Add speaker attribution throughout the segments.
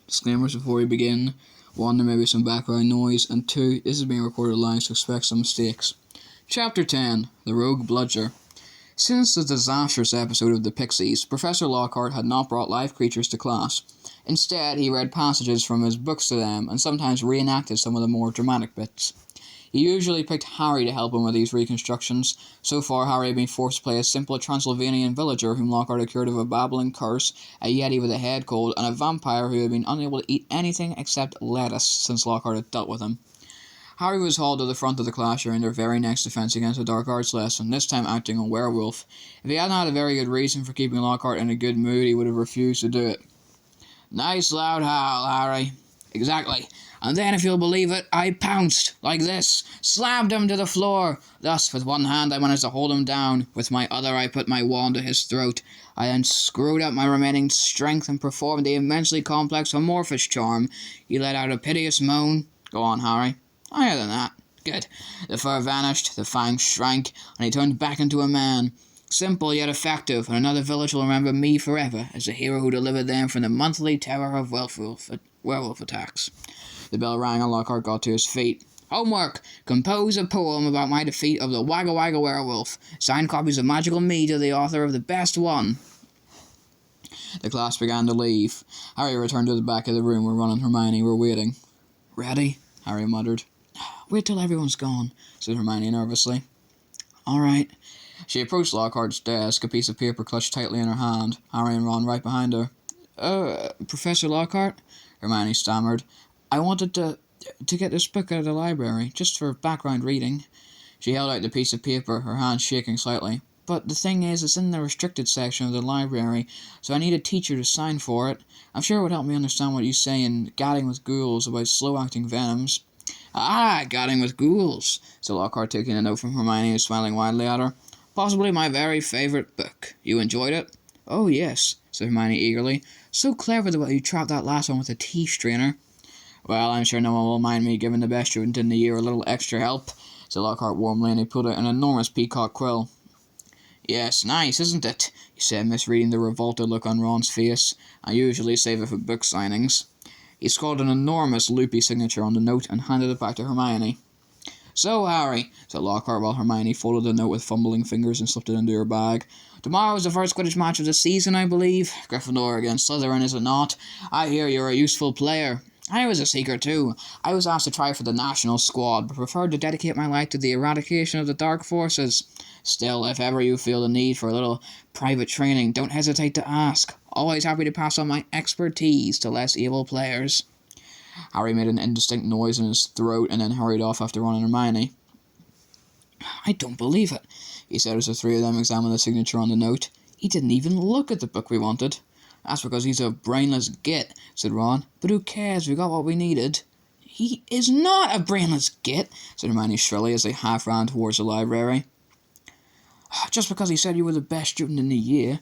Speaker 1: Disclaimers before we begin. 1. There may be some background noise, and 2. This is being recorded live, so expect some mistakes. Chapter 10. The Rogue Bludger. Since the disastrous episode of the Pixies, Professor Lockhart had not brought live creatures to class. Instead, he read passages from his books to them, and sometimes reenacted some of the more dramatic bits. He usually picked Harry to help him with these reconstructions. So far, Harry had been forced to play a simple Transylvanian villager whom Lockhart had cured of a babbling curse, a yeti with a head cold, and a vampire who had been unable to eat anything except lettuce since Lockhart had dealt with him. Harry was hauled to the front of the class during their very next defence against a dark arts lesson, this time acting a werewolf. If he hadn't had a very good reason for keeping Lockhart in a good mood, he would have refused to do it. "Nice loud howl, Harry." "Exactly. And then, if you'll believe it, I pounced, like this, slammed him to the floor. Thus, with one hand I managed to hold him down, with my other I put my wand to his throat. I then screwed up my remaining strength and performed the immensely complex amorphous charm. He let out a piteous moan." "Go on, Harry." "Higher than that." "Good. The fur vanished, the fangs shrank, and he turned back into a man. Simple yet effective, and another village will remember me forever as the hero who delivered them from the monthly terror of werewolf attacks." The bell rang and Lockhart got to his feet. "Homework! Compose a poem about my defeat of the Wagga Wagga werewolf. Signed copies of Magical Me to the author of the best one." The class began to leave. Harry returned to the back of the room where Ron and Hermione were waiting. "Ready?" Harry muttered. "Wait till everyone's gone," said Hermione nervously. "All right." She approached Lockhart's desk, a piece of paper clutched tightly in her hand, Harry and Ron right behind her. Professor Lockhart?" Hermione stammered. "I wanted to get this book out of the library, just for background reading." She held out the piece of paper, her hand shaking slightly. "But the thing is, it's in the restricted section of the library, so I need a teacher to sign for it. I'm sure it would help me understand what you say in Gadding with Ghouls about slow-acting venoms." "Ah, Gadding with Ghouls," said Lockhart, taking a note from Hermione and smiling widely at her. "Possibly my very favourite book. You enjoyed it?" "Oh, yes," said Hermione eagerly. "So clever the way you trapped that last one with a teeth strainer." "Well, I'm sure no one will mind me giving the best student in the year a little extra help," said Lockhart warmly, and he pulled out an enormous peacock quill. "Yes, nice, isn't it?" he said, misreading the revolted look on Ron's face. "I usually save it for book signings." He scrawled an enormous loopy signature on the note and handed it back to Hermione. "So, Harry," said Lockhart while Hermione folded the note with fumbling fingers and slipped it into her bag. "Tomorrow is the first Quidditch match of the season, I believe. Gryffindor against Slytherin, is it not? I hear you're a useful player." "I was a seeker too. I was asked to try for the national squad, but preferred to dedicate my life to the eradication of the dark forces. Still, if ever you feel the need for a little private training, don't hesitate to ask. Always happy to pass on my expertise to less able players." Harry made an indistinct noise in his throat and then hurried off after Ron and Hermione. "I don't believe it," he said as the three of them examined the signature on the note. "He didn't even look at the book we wanted." "That's because he's a brainless git," said Ron. "But who cares? We got what we needed." "He is not a brainless git," said Hermione shrilly as they half ran towards the library. "Just because he said you were the best student in the year."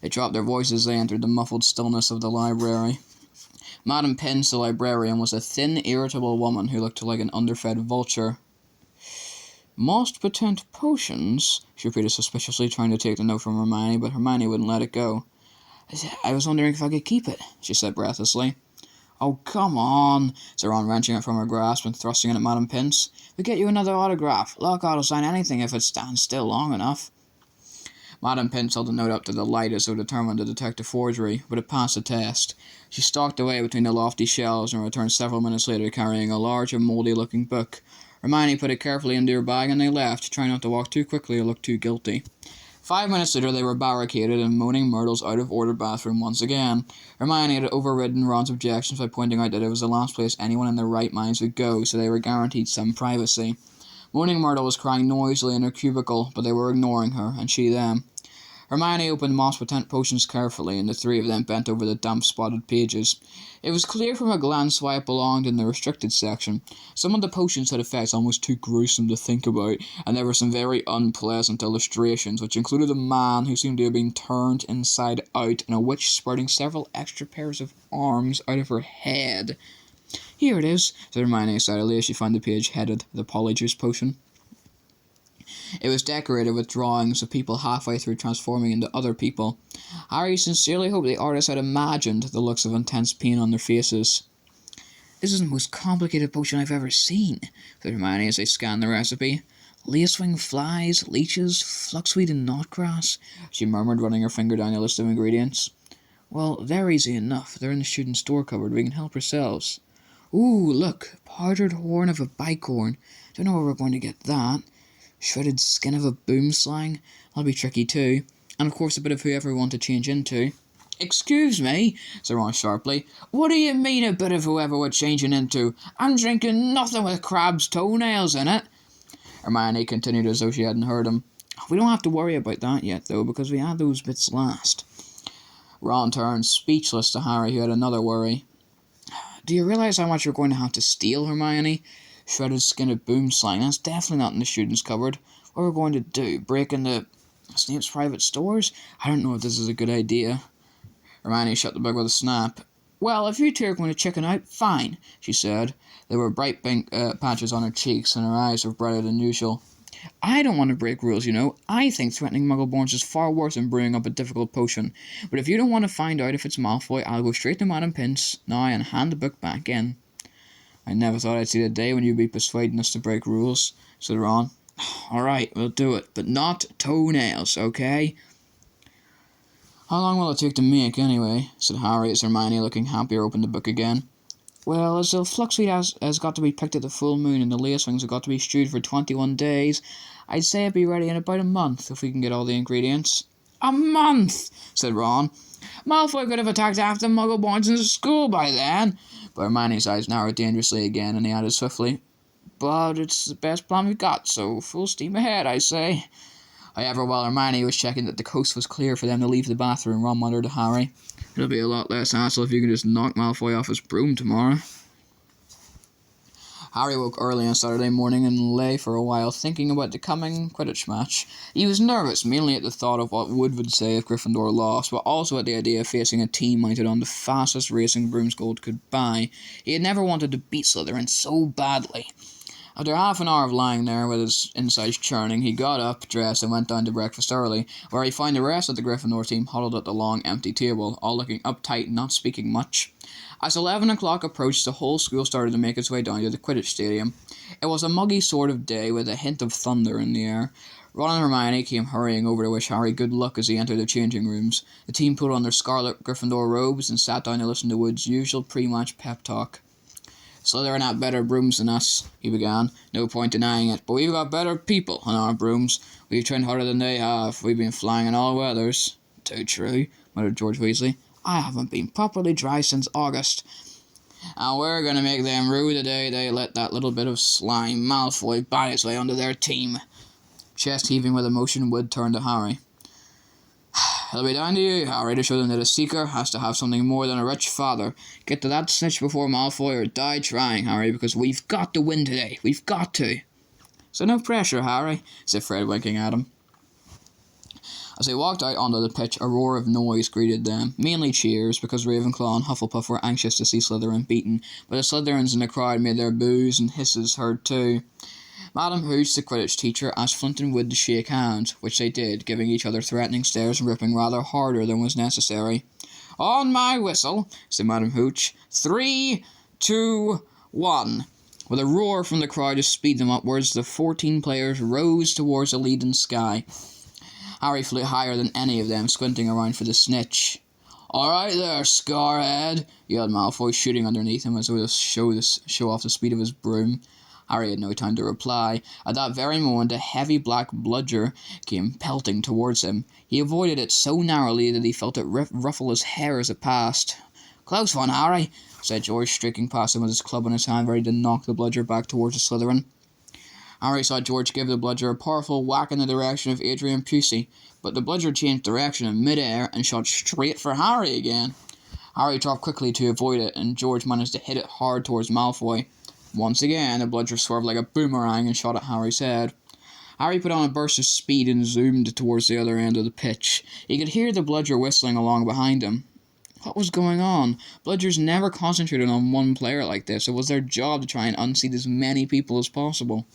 Speaker 1: They dropped their voices as they entered the muffled stillness of the library. Madame Pince, the librarian, was a thin, irritable woman who looked like an underfed vulture. "Most potent potions," she repeated suspiciously, trying to take the note from Hermione, but Hermione wouldn't let it go. "I was wondering if I could keep it," she said breathlessly. "Oh, come on," said Ron, wrenching it from her grasp and thrusting it at Madame Pince. "We'll get you another autograph. Lockhart will sign anything if it stands still long enough." Madame Pince held the note up to the light as though determined to detect a forgery, but it passed the test. She stalked away between the lofty shelves and returned several minutes later carrying a large and mouldy-looking book. Hermione put it carefully into her bag and they left, trying not to walk too quickly or look too guilty. 5 minutes later they were barricaded in Moaning Myrtle's out-of-order bathroom once again. Hermione had overridden Ron's objections by pointing out that it was the last place anyone in their right minds would go, so they were guaranteed some privacy. Moaning Myrtle was crying noisily in her cubicle, but they were ignoring her, and she them. Hermione opened Moss Potent Potions carefully, and the three of them bent over the damp-spotted pages. It was clear from a glance why it belonged in the restricted section. Some of the potions had effects almost too gruesome to think about, and there were some very unpleasant illustrations, which included a man who seemed to have been turned inside out, and a witch sprouting several extra pairs of arms out of her head. "Here it is," said Hermione excitedly as she found the page headed "The Polyjuice Potion." It was decorated with drawings of people halfway through transforming into other people. Harry sincerely hoped the artist had imagined the looks of intense pain on their faces. "This is the most complicated potion I've ever seen," said Hermione as they scanned the recipe. "Lacewing flies, leeches, fluxweed and knotgrass," she murmured, running her finger down the list of ingredients. "Well, they're easy enough. They're in the student store cupboard. We can help ourselves." "Ooh, look! Powdered horn of a bicorn. Don't know where we're going to get that. Shredded skin of a boomslang. That'll be tricky too. And of course a bit of whoever we want to change into." "Excuse me," said Ron sharply. "What do you mean a bit of whoever we're changing into? I'm drinking nothing with crab's toenails in it." Hermione continued as though she hadn't heard him. "We don't have to worry about that yet, though, because we had those bits last." Ron turned speechless to Harry, who had another worry. "Do you realise how much we're going to have to steal, Hermione? Shredded skin of boomslang, that's definitely not in the student's cupboard. What are we going to do? Break into Snape's private stores? I don't know if this is a good idea." Hermione shut the book with a snap. "Well, if you two are going to chicken out, fine," she said. There were bright pink patches on her cheeks, and her eyes were brighter than usual. "I don't want to break rules, you know. I think threatening Muggleborns is far worse than brewing up a difficult potion. But if you don't want to find out if it's Malfoy, I'll go straight to Madam Pince now and hand the book back in." "I never thought I'd see the day when you'd be persuading us to break rules," said Ron. "All right, we'll do it, but not toenails, okay?" "How long will it take to make, anyway?" said Harry as Hermione, looking happier, opened the book again. "Well, as the fluxweed has got to be picked at the full moon and the lacewings have got to be stewed for 21 days, I'd say it'd be ready in about a month if we can get all the ingredients." "A month!" said Ron. "Malfoy could have attacked half the Muggleborns in the school by then." But Hermione's eyes narrowed dangerously again, and he added swiftly, "But it's the best plan we've got, so full steam ahead, I say." However, while Hermione was checking that the coast was clear for them to leave the bathroom, Ron muttered to Harry, "It'll be a lot less hassle if you can just knock Malfoy off his broom tomorrow." Harry woke early on Saturday morning and lay for a while thinking about the coming Quidditch match. He was nervous, mainly at the thought of what Wood would say if Gryffindor lost, but also at the idea of facing a team mounted on the fastest racing brooms gold could buy. He had never wanted to beat Slytherin so badly. After half an hour of lying there with his insides churning, he got up, dressed, and went down to breakfast early, where he found the rest of the Gryffindor team huddled at the long, empty table, all looking uptight and not speaking much. As 11 o'clock approached, the whole school started to make its way down to the Quidditch stadium. It was a muggy sort of day with a hint of thunder in the air. Ron and Hermione came hurrying over to wish Harry good luck as he entered the changing rooms. The team put on their scarlet Gryffindor robes and sat down to listen to Wood's usual pre-match pep talk. "Slytherin have better brooms than us," he began. "No point denying it, but we've got better people on our brooms. We've trained harder than they have. We've been flying in all weathers." "Too true," muttered George Weasley. "I haven't been properly dry since August." "And we're going to make them rue the day they let that little bit of slime Malfoy buy his way onto their team." Chest heaving with emotion, Wood turned to Harry. "It'll be down to you, Harry, to show them that a seeker has to have something more than a rich father. Get to that snitch before Malfoy or die trying, Harry, because we've got to win today. We've got to." "So no pressure, Harry," said Fred, winking at him. As they walked out onto the pitch, a roar of noise greeted them, mainly cheers, because Ravenclaw and Hufflepuff were anxious to see Slytherin beaten, but the Slytherins in the crowd made their boos and hisses heard too. Madam Hooch, the Quidditch teacher, asked Flint and Wood to shake hands, which they did, giving each other threatening stares and ripping rather harder than was necessary. "On my whistle," said Madam Hooch. 3, 2, 1. With a roar from the crowd to speed them upwards, the 14 players rose towards the leaden sky. Harry flew higher than any of them, squinting around for the snitch. "All right there, scarhead," yelled Malfoy, shooting underneath him as though to show off the speed of his broom. Harry had no time to reply. At that very moment, a heavy black bludger came pelting towards him. He avoided it so narrowly that he felt it ruffle his hair as it passed. "Close one, Harry," said George, streaking past him with his club in his hand, ready to knock the bludger back towards the Slytherin. Harry saw George give the bludger a powerful whack in the direction of Adrian Pusey, but the bludger changed direction in mid-air and shot straight for Harry again. Harry dropped quickly to avoid it, and George managed to hit it hard towards Malfoy. Once again, the bludger swerved like a boomerang and shot at Harry's head. Harry put on a burst of speed and zoomed towards the other end of the pitch. He could hear the bludger whistling along behind him. What was going on? Bludgers never concentrated on one player like this. It was their job to try and unseat as many people as possible.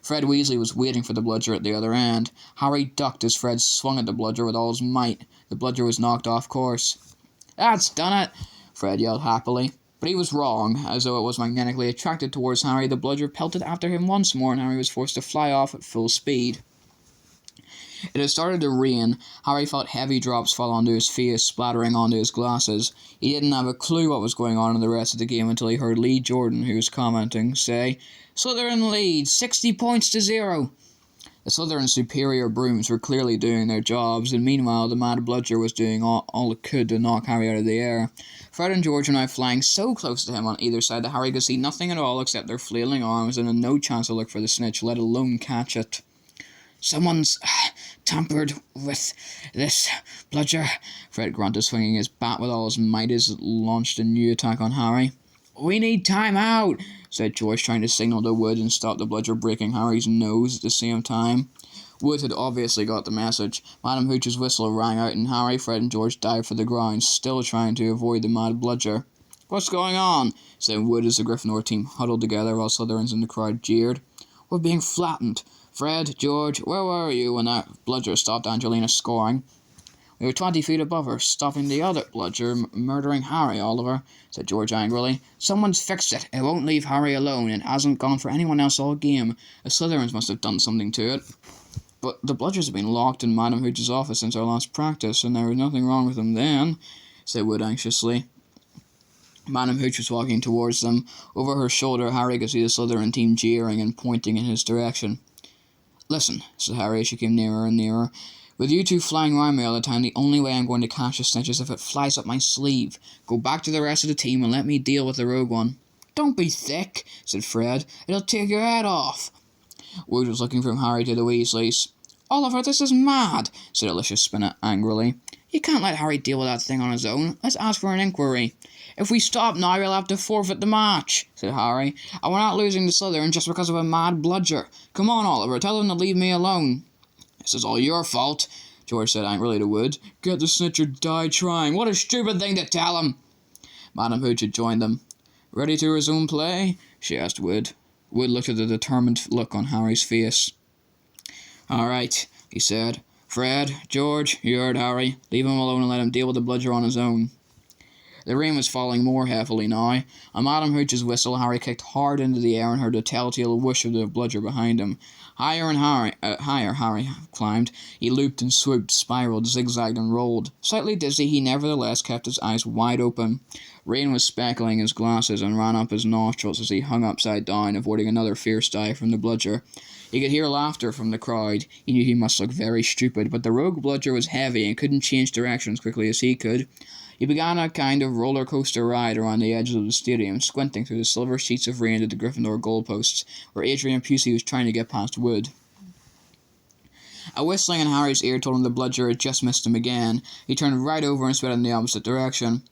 Speaker 1: Fred Weasley was waiting for the bludger at the other end. Harry ducked as Fred swung at the bludger with all his might. The bludger was knocked off course. "That's done it!" Fred yelled happily. But he was wrong. As though it was magnetically attracted towards Harry, the bludger pelted after him once more, and Harry was forced to fly off at full speed. It had started to rain. Harry felt heavy drops fall onto his face, splattering onto his glasses. He didn't have a clue what was going on in the rest of the game until he heard Lee Jordan, who was commenting, say, "Slytherin leads, 60 points to 0. The Slytherin's superior brooms were clearly doing their jobs, and meanwhile the mad bludger was doing all it could to knock Harry out of the air. Fred and George were now flying so close to him on either side that Harry could see nothing at all except their flailing arms, and had no chance to look for the snitch, let alone catch it. "Someone's tampered with this bludger," Fred grunted, swinging his bat with all his might as it launched a new attack on Harry. "We need time out," said George, trying to signal to Wood and stop the bludger breaking Harry's nose at the same time. Wood had obviously got the message. Madam Hooch's whistle rang out, and Harry, Fred, and George dived for the ground, still trying to avoid the mad bludger. "What's going on?" said Wood as the Gryffindor team huddled together while Slytherins in the crowd jeered. "We're being flattened. Fred, George, where were you when that bludger stopped Angelina scoring?" "We were 20 feet above her, stopping the other bludger, murdering Harry, Oliver," said George angrily. "Someone's fixed it. It won't leave Harry alone. It hasn't gone for anyone else all game. The Slytherins must have done something to it." "But the bludgers have been locked in Madam Hooch's office since our last practice, and there was nothing wrong with them then," said Wood anxiously. Madam Hooch was walking towards them. Over her shoulder, Harry could see the Slytherin team jeering and pointing in his direction. "Listen," said Harry as she came nearer and nearer. "With you two flying around me all the time, the only way I'm going to catch the snitch is if it flies up my sleeve. Go back to the rest of the team and let me deal with the rogue one." "Don't be thick," said Fred. "It'll take your head off." Wood was looking from Harry to the Weasleys. "Oliver, this is mad," said Alicia Spinnet angrily. "You can't let Harry deal with that thing on his own. Let's ask for an inquiry." "If we stop now, we'll have to forfeit the match," said Harry. "And we're not losing to Slytherin just because of a mad bludger. Come on, Oliver, tell them to leave me alone." "This is all your fault," George said angrily to Wood. "Get the snitch or die trying. What a stupid thing to tell him." Madam Hooch had joined them. "Ready to resume play?" she asked Wood. Wood looked at the determined look on Harry's face. "All right," he said. "Fred, George, you heard Harry. Leave him alone and let him deal with the bludger on his own." The rain was falling more heavily now. On Madam Hooch's whistle, Harry kicked hard into the air and heard the telltale whoosh of the bludger behind him. Higher Harry climbed. He looped and swooped, spiraled, zigzagged, and rolled. Slightly dizzy, he nevertheless kept his eyes wide open. Rain was speckling his glasses and ran up his nostrils as he hung upside down, avoiding another fierce dive from the bludger. He could hear laughter from the crowd. He knew he must look very stupid, but the rogue bludger was heavy and couldn't change direction as quickly as he could. He began a kind of roller coaster ride around the edges of the stadium, squinting through the silver sheets of rain at the Gryffindor goalposts, where Adrian Pusey was trying to get past Wood. A whistling in Harry's ear told him the bludger had just missed him again. He turned right over and sped in the opposite direction.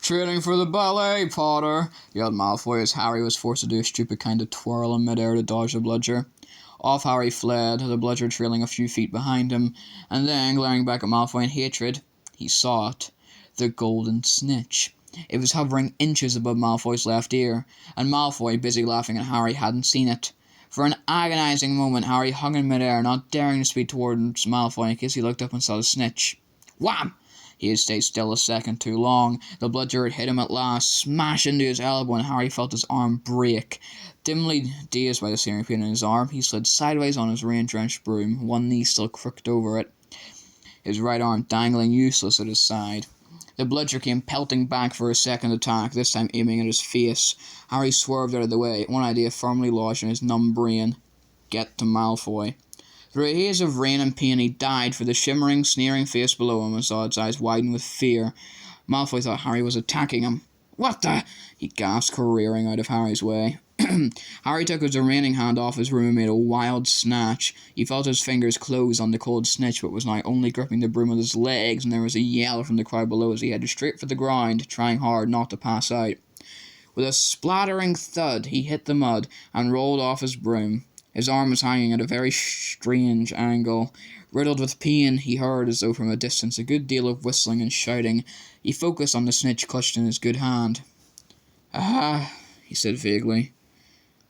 Speaker 1: "Training for the ballet, Potter," yelled Malfoy as Harry was forced to do a stupid kind of twirl in midair to dodge the bludger. Off Harry fled, the bludger trailing a few feet behind him, and then, glaring back at Malfoy in hatred, he saw it. The golden snitch. It was hovering inches above Malfoy's left ear, and Malfoy, busy laughing at Harry, hadn't seen it. For an agonizing moment, Harry hung in midair, not daring to speed towards Malfoy in case he looked up and saw the snitch. Wham! He had stayed still a second too long. The bludger had hit him at last, smash into his elbow, and Harry felt his arm break. Dimly dazed by the searing pain in his arm, he slid sideways on his rain-drenched broom, one knee still crooked over it, his right arm dangling useless at his side. The bludger came pelting back for a second attack, this time aiming at his face. Harry swerved out of the way, one idea firmly lodged in his numb brain. Get to Malfoy. Through a haze of rain and pain he dived for the shimmering, sneering face below him and saw its eyes widen with fear. Malfoy thought Harry was attacking him. "What the?" he gasped, careering out of Harry's way. Harry took his remaining hand off his broom and made a wild snatch. He felt his fingers close on the cold snitch, but was now only gripping the broom with his legs, and there was a yell from the crowd below as he headed straight for the ground, trying hard not to pass out. With a splattering thud, he hit the mud and rolled off his broom. His arm was hanging at a very strange angle. Riddled with pain, he heard, as though from a distance, a good deal of whistling and shouting. He focused on the snitch clutched in his good hand. "Ah," he said vaguely.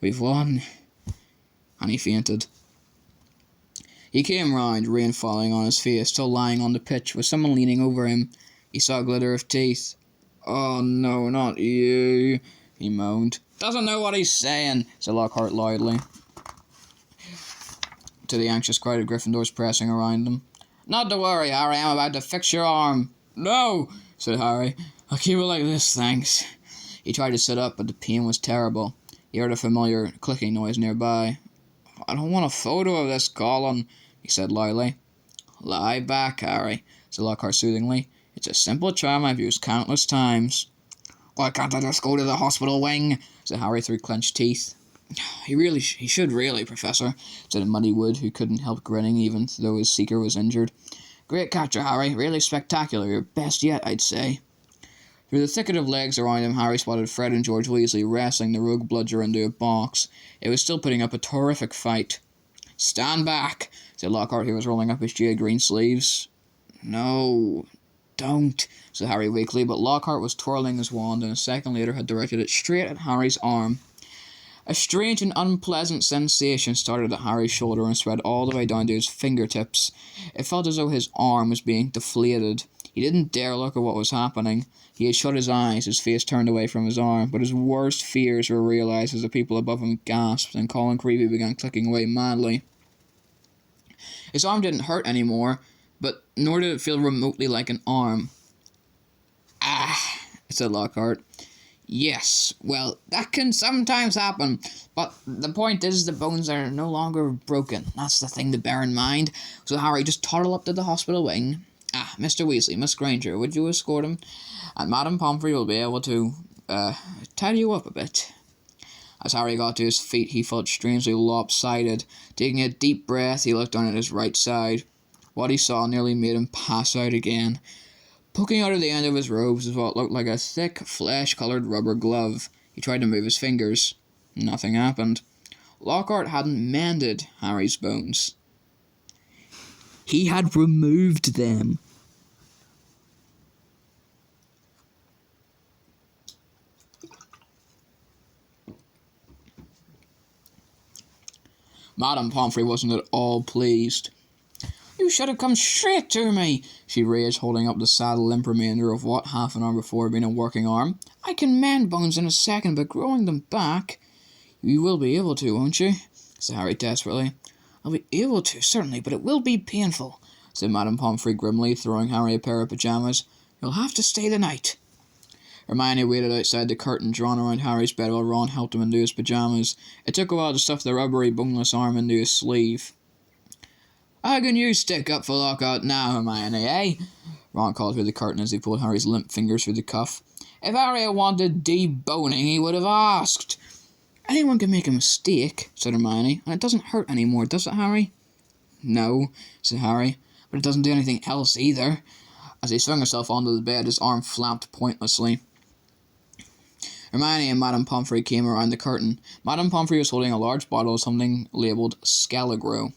Speaker 1: "We've won." and he fainted. He came round, rain falling on his face, still lying on the pitch, with someone leaning over him. He saw a glitter of teeth. "Oh no, not you," he moaned. "Doesn't know what he's saying," said Lockhart loudly to the anxious crowd of Gryffindors pressing around them. "Not to worry, Harry, I'm about to fix your arm." "No," said Harry. "I'll keep it like this, thanks." He tried to sit up, but the pain was terrible. He heard a familiar clicking noise nearby. "I don't want a photo of this, Colin," he said loudly. "Lie back, Harry," said Lockhart soothingly. "It's a simple charm I've used countless times." "Why can't I just go to the hospital wing?" said Harry through clenched teeth. He should really, Professor," said Muddywood, who couldn't help grinning even though his seeker was injured. "Great capture, Harry. Really spectacular. Your best yet, I'd say." Through the thicket of legs around him, Harry spotted Fred and George Weasley wrestling the rogue Bludger into a box. It was still putting up a terrific fight. "Stand back," said Lockhart, who was rolling up his jade green sleeves. "No, don't," said Harry weakly, but Lockhart was twirling his wand, and a second later had directed it straight at Harry's arm. A strange and unpleasant sensation started at Harry's shoulder and spread all the way down to his fingertips. It felt as though his arm was being deflated. He didn't dare look at what was happening. He had shut his eyes, his face turned away from his arm, but his worst fears were realized as the people above him gasped and Colin Creevey began clicking away madly. His arm didn't hurt anymore, but nor did it feel remotely like an arm. "Ah," said Lockhart. "Yes, well, that can sometimes happen, but the point is the bones are no longer broken. That's the thing to bear in mind." So Harry, just toddle up to the hospital wing. "Mr. Weasley, Miss Granger, would you escort him? And Madame Pomfrey will be able to, tidy you up a bit." As Harry got to his feet, he felt strangely lopsided. Taking a deep breath, he looked down at his right side. What he saw nearly made him pass out again. Poking out of the end of his robes was what looked like a thick, flesh-coloured rubber glove. He tried to move his fingers. Nothing happened. Lockhart hadn't mended Harry's bones. He had removed them. Madame Pomfrey wasn't at all pleased. "You should have come straight to me," she raged, holding up the sad limp remainder of what half an hour before had been a working arm. "I can mend bones in a second, but growing them back—" "You will be able to, won't you?" said Harry desperately. "I'll be able to, certainly, but it will be painful," said Madame Pomfrey grimly, throwing Harry a pair of pyjamas. "You'll have to stay the night." Hermione waited outside the curtain drawn around Harry's bed while Ron helped him into his pyjamas. It took a while to stuff the rubbery, boneless arm into his sleeve. "How can you stick up for Lockhart now, Hermione, eh?" Ron called through the curtain as he pulled Harry's limp fingers through the cuff. "If Harry had wanted deboning, he would have asked." "Anyone can make a mistake," said Hermione, "and it doesn't hurt any more, does it, Harry?" "No," said Harry, "but it doesn't do anything else either." As he swung himself onto the bed, his arm flapped pointlessly. Hermione and Madame Pomfrey came around the curtain. Madame Pomfrey was holding a large bottle of something labelled Scaligro.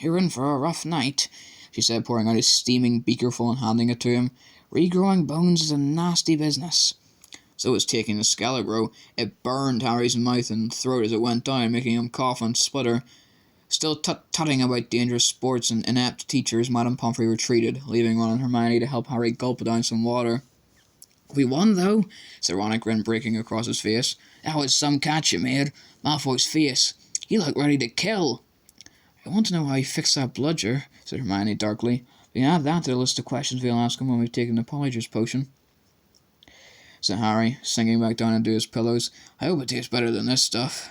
Speaker 1: "You're in for a rough night," she said, pouring out a steaming beakerful and handing it to him. "Regrowing bones is a nasty business." So was taking the Scaligro. It burned Harry's mouth and throat as it went down, making him cough and sputter. Still tut-tutting about dangerous sports and inept teachers, Madame Pomfrey retreated, leaving Ron and Hermione to help Harry gulp down some water. "We won, though," said Ron, a grin breaking across his face. "That was some catch you made. Malfoy's face. He looked ready to kill." "I want to know how he fixed that bludger," said Hermione darkly. "We can add that to the list of questions we'll ask him when we've taken the Polyjuice potion," said Harry, sinking back down into his pillows. "I hope it tastes better than this stuff."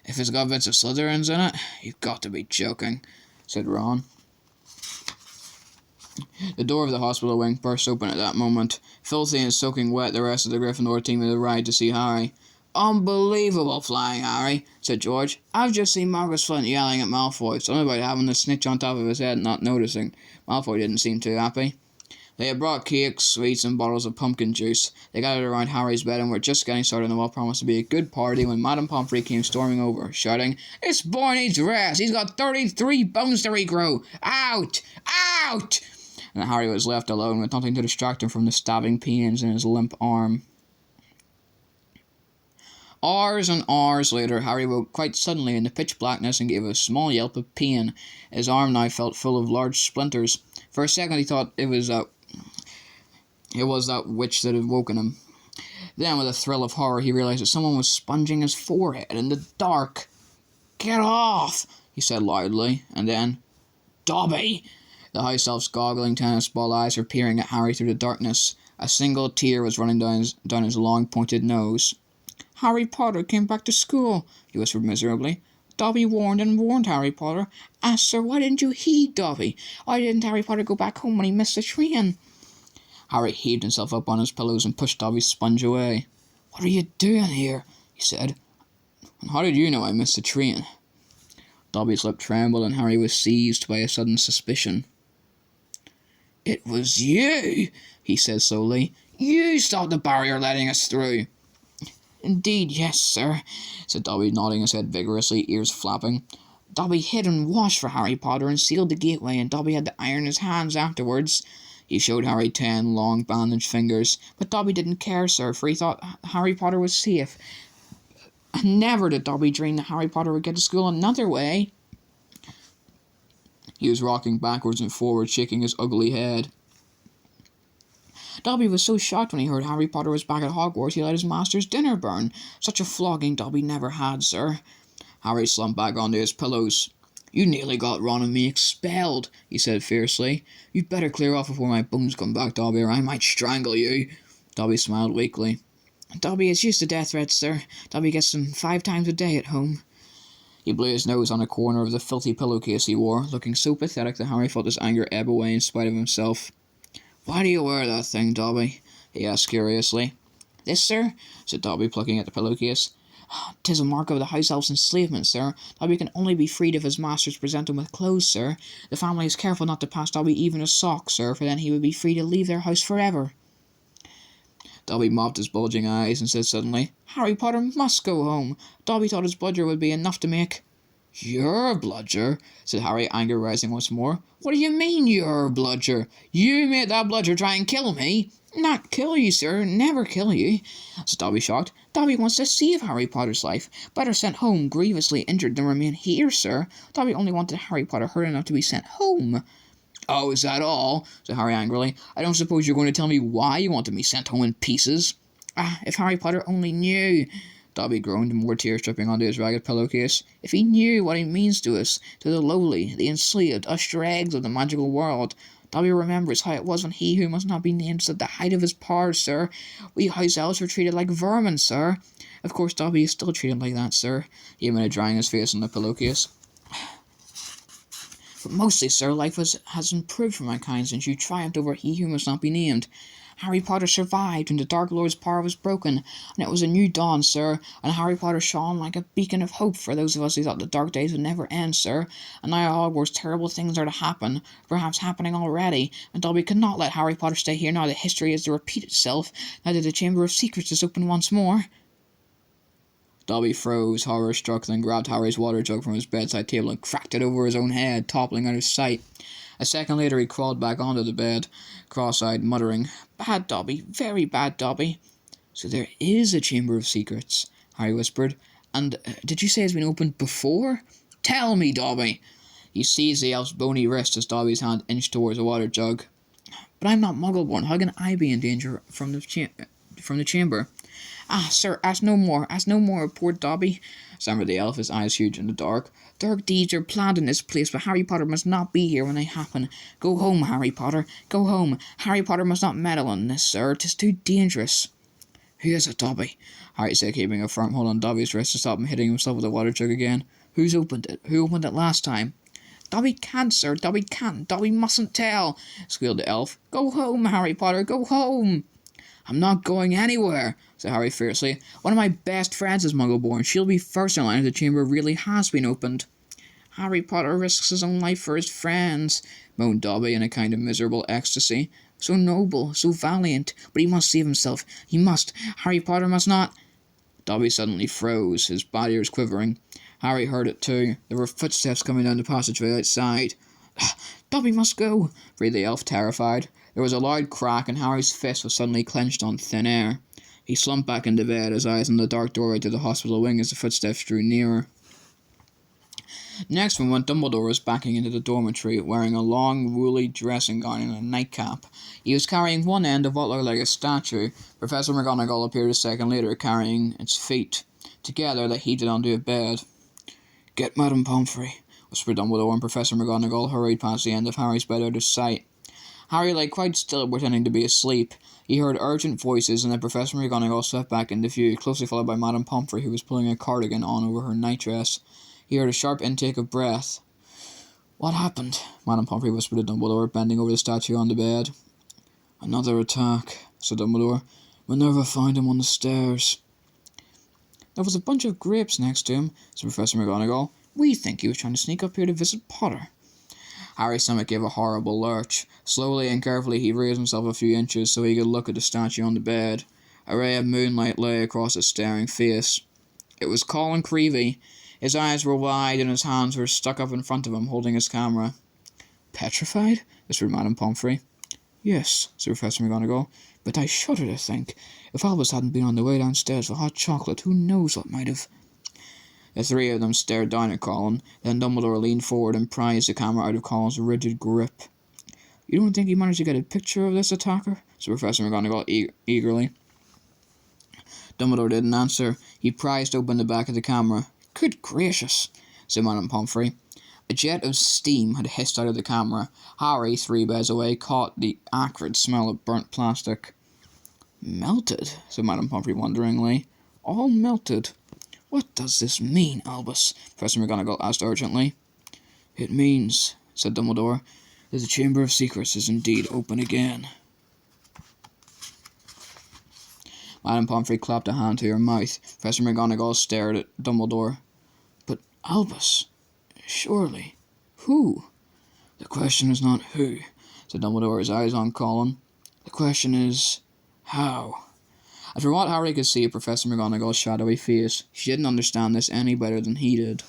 Speaker 1: "If it's got bits of Slytherins in it, you've got to be joking," said Ron. The door of the hospital wing burst open at that moment. Filthy and soaking wet, the rest of the Gryffindor team had arrived to see Harry. "Unbelievable flying, Harry," said George. "I've just seen Marcus Flint yelling at Malfoy, something about having the snitch on top of his head and not noticing." Malfoy didn't seem too happy. They had brought cakes, sweets, and bottles of pumpkin juice. They gathered around Harry's bed and were just getting started on what promised to be a good party when Madame Pomfrey came storming over, shouting, "This boy needs rest! He's got 33 bones to regrow! Out! Out!" And Harry was left alone with nothing to distract him from the stabbing pains in his limp arm. Hours and hours later, Harry woke quite suddenly in the pitch blackness and gave a small yelp of pain. His arm now felt full of large splinters. For a second he thought it was that witch that had woken him. Then, with a thrill of horror, he realized that someone was sponging his forehead in the dark. "Get off!" he said loudly, and then, "Dobby!" The house elf's goggling tennis ball eyes were peering at Harry through the darkness. A single tear was running down his long pointed nose. "Harry Potter came back to school," he whispered miserably. "Dobby warned and warned Harry Potter. Sir, why didn't you heed Dobby? Why didn't Harry Potter go back home when he missed the train?" Harry heaved himself up on his pillows and pushed Dobby's sponge away. "What are you doing here?" he said. "And how did you know I missed the train?" Dobby's lip trembled, and Harry was seized by a sudden suspicion. "It was you," he said slowly. "You stopped the barrier letting us through." "Indeed, yes, sir," said Dobby, nodding his head vigorously, ears flapping. "Dobby hid and washed for Harry Potter and sealed the gateway, and Dobby had to iron his hands afterwards." He showed Harry 10 long bandaged fingers, but Dobby didn't care, sir, for he thought Harry Potter was safe. And never did Dobby dream that Harry Potter would get to school another way. He was rocking backwards and forwards, shaking his ugly head. Dobby was so shocked when he heard Harry Potter was back at Hogwarts he let his master's dinner burn. Such a flogging Dobby never had, sir. Harry slumped back onto his pillows. "You nearly got Ron and me expelled," he said fiercely. "You'd better clear off before my bones come back, Dobby, or I might strangle you." Dobby smiled weakly. "Dobby is used to death threats, sir. Dobby gets them 5 times a day at home." He blew his nose on a corner of the filthy pillowcase he wore, looking so pathetic that Harry felt his anger ebb away in spite of himself. "Why do you wear that thing, Dobby?" he asked curiously. "This, sir?" said Dobby, plucking at the pillowcase. "'Tis a mark of the house elf's enslavement, sir. Dobby can only be freed if his masters present him with clothes, sir. The family is careful not to pass Dobby even a sock, sir, for then he would be free to leave their house forever." Dobby mopped his bulging eyes and said suddenly, "Harry Potter must go home. Dobby thought his bludger would be enough to make—" "Your bludger?" said Harry, anger rising once more. "What do you mean, your bludger? You made that bludger try and kill me?" "Not kill you, sir. Never kill you," said Dobby, shocked. "Dobby wants to save Harry Potter's life. Better sent home grievously injured than remain here, sir. Dobby only wanted Harry Potter hurt enough to be sent home." "Oh, is that all?" said Harry angrily. "I don't suppose you're going to tell me why you wanted me sent home in pieces." If Harry Potter only knew," Dobby groaned, more tears dripping onto his ragged pillowcase. "If he knew what he means to us, to the lowly, the enslaved, us dregs of the magical world. Dobby remembers how it was when he who must not be named was at the height of his powers, sir. We house elves were treated like vermin, sir. Of course Dobby is still treated like that, sir," he admitted, drying his face on the pillowcase. "But mostly, sir, life has improved for mankind since you triumphed over he who must not be named. Harry Potter survived, and the Dark Lord's power was broken, and it was a new dawn, sir, and Harry Potter shone like a beacon of hope for those of us who thought the dark days would never end, sir. And now at Hogwarts terrible things are to happen, perhaps happening already, and Dobby could not let Harry Potter stay here now that history is to repeat itself, now that the Chamber of Secrets is open once more." Dobby froze, horror-struck, then grabbed Harry's water jug from his bedside table and cracked it over his own head, toppling out of sight. A second later he crawled back onto the bed, cross-eyed, muttering, "Bad Dobby, very bad Dobby." "So there is a Chamber of Secrets," Harry whispered. "And did you say it's been opened before?" "Tell me, Dobby!" He seized the elf's bony wrist as Dobby's hand inched towards the water jug. "But I'm not Muggle-born. How can I be in danger from the chamber?" "Sir, ask no more, poor Dobby," stammered the elf, his eyes huge in the dark. "Dark deeds are planned in this place, but Harry Potter must not be here when they happen. Go home, Harry Potter, go home. Harry Potter must not meddle in this, sir. 'Tis too dangerous." "Who is it, Dobby?" Harry said, keeping a firm hold on Dobby's wrist to stop him hitting himself with the water jug again. "Who's opened it? Who opened it last time?" "Dobby can't, sir, Dobby can't. Dobby mustn't tell," squealed the elf. "Go home, Harry Potter, go home." "I'm not going anywhere," said Harry fiercely. "One of my best friends is Muggle-born. She'll be first in line if the chamber really has been opened." "Harry Potter risks his own life for his friends," moaned Dobby in a kind of miserable ecstasy. "So noble, so valiant, but he must save himself. He must. Harry Potter must not—" Dobby suddenly froze, his bad ears quivering. Harry heard it too. There were footsteps coming down the passageway outside. "Dobby must go," breathed the elf, terrified. There was a loud crack, and Harry's fist was suddenly clenched on thin air. He slumped back into bed, his eyes on the dark doorway to the hospital wing as the footsteps drew nearer. Next moment, Dumbledore was backing into the dormitory, wearing a long, woolly dressing gown and a nightcap. He was carrying one end of what looked like a statue. Professor McGonagall appeared a second later, carrying its feet. Together, they heaved it onto a bed. "Get Madame Pomfrey," whispered Dumbledore, and Professor McGonagall hurried past the end of Harry's bed out of sight. Harry lay quite still, pretending to be asleep. He heard urgent voices, and then Professor McGonagall swept back into view, closely followed by Madame Pomfrey, who was pulling a cardigan on over her nightdress. He heard a sharp intake of breath. "What happened?" Madame Pomfrey whispered to Dumbledore, bending over the statue on the bed. "Another attack," said Dumbledore. "Minerva found him on the stairs." "There was a bunch of grapes next to him," said Professor McGonagall. "We think he was trying to sneak up here to visit Potter." Harry's stomach gave a horrible lurch. Slowly and carefully he raised himself a few inches so he could look at the statue on the bed. A ray of moonlight lay across its staring face. It was Colin Creevey. His eyes were wide and his hands were stuck up in front of him, holding his camera. "Petrified?" whispered Madame Pomfrey. "Yes," said Professor McGonagall, "but I shudder to think. If Albus hadn't been on the way downstairs for hot chocolate, who knows what might have—" The three of them stared down at Colin. Then Dumbledore leaned forward and prized the camera out of Colin's rigid grip. "You don't think he managed to get a picture of this attacker?" said Professor McGonagall eagerly. Dumbledore didn't answer. He prized open the back of the camera. "Good gracious," said Madame Pomfrey. A jet of steam had hissed out of the camera. Harry, 3 beds away, caught the acrid smell of burnt plastic. "Melted?" said Madame Pomfrey wonderingly. "All melted. What does this mean, Albus?" Professor McGonagall asked urgently. "It means," said Dumbledore, "that the Chamber of Secrets is indeed open again." Madame Pomfrey clapped a hand to her mouth. Professor McGonagall stared at Dumbledore. "But, Albus, surely, who?" "The question is not who," said Dumbledore, his eyes on Colin. "The question is, how?" And from what Harry could see of Professor McGonagall's shadowy face, she didn't understand this any better than he did.